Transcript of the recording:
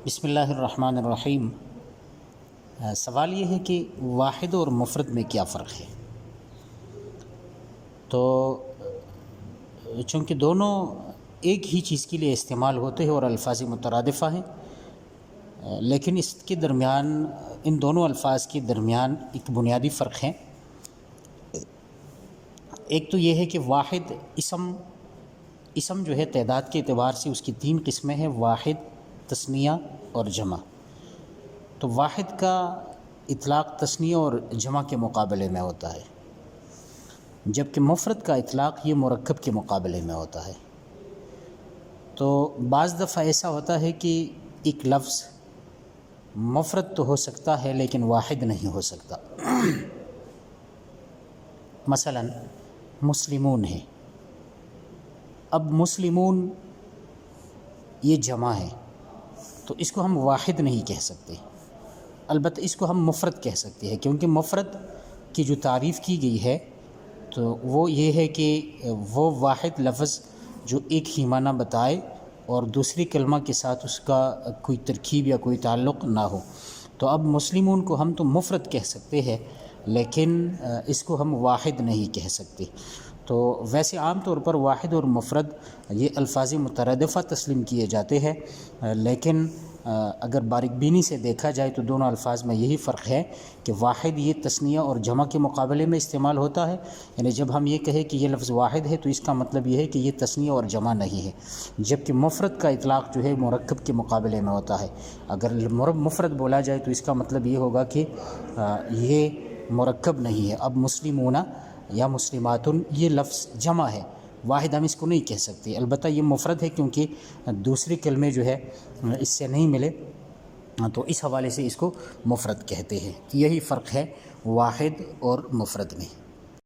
بسم اللہ الرحمن الرحیم۔ سوال یہ ہے کہ واحد اور مفرد میں کیا فرق ہے؟ تو چونکہ دونوں ایک ہی چیز کے لیے استعمال ہوتے ہیں اور الفاظ مترادفہ ہیں، لیکن اس کے درمیان، ان دونوں الفاظ کے درمیان ایک بنیادی فرق ہے۔ ایک تو یہ ہے کہ واحد اسم جو ہے تعداد کے اعتبار سے اس کی 3 قسمیں ہیں: واحد، تثنیہ اور جمع۔ تو واحد کا اطلاق تثنیہ اور جمع کے مقابلے میں ہوتا ہے، جبکہ مفرد کا اطلاق یہ مرکب کے مقابلے میں ہوتا ہے۔ تو بعض دفعہ ایسا ہوتا ہے کہ ایک لفظ مفرد تو ہو سکتا ہے لیکن واحد نہیں ہو سکتا۔ مثلا مسلمون ہے، اب مسلمون یہ جمع ہے تو اس کو ہم واحد نہیں کہہ سکتے، البتہ اس کو ہم مفرد کہہ سکتے ہیں، کیونکہ مفرد کی جو تعریف کی گئی ہے تو وہ یہ ہے کہ وہ واحد لفظ جو ایک ہی معنی بتائے اور دوسری کلمہ کے ساتھ اس کا کوئی ترکیب یا کوئی تعلق نہ ہو۔ تو اب مسلمون کو ہم تو مفرد کہہ سکتے ہیں لیکن اس کو ہم واحد نہیں کہہ سکتے۔ تو ویسے عام طور پر واحد اور مفرد یہ الفاظ مترادفہ تسلیم کیے جاتے ہیں، لیکن اگر باریک بینی سے دیکھا جائے تو دونوں الفاظ میں یہی فرق ہے کہ واحد یہ تثنیہ اور جمع کے مقابلے میں استعمال ہوتا ہے، یعنی جب ہم یہ کہیں کہ یہ لفظ واحد ہے تو اس کا مطلب یہ ہے کہ یہ تثنیہ اور جمع نہیں ہے، جبکہ مفرد کا اطلاق جو ہے مرکب کے مقابلے میں ہوتا ہے۔ اگر مفرد بولا جائے تو اس کا مطلب یہ ہوگا کہ یہ مرکب نہیں ہے۔ اب مسلمون یا مسلماتن یہ لفظ جمع ہے، واحد ہم اس کو نہیں کہہ سکتے، البتہ یہ مفرد ہے کیونکہ دوسری کلمے جو ہے اس سے نہیں ملے، تو اس حوالے سے اس کو مفرد کہتے ہیں۔ یہی فرق ہے واحد اور مفرد میں۔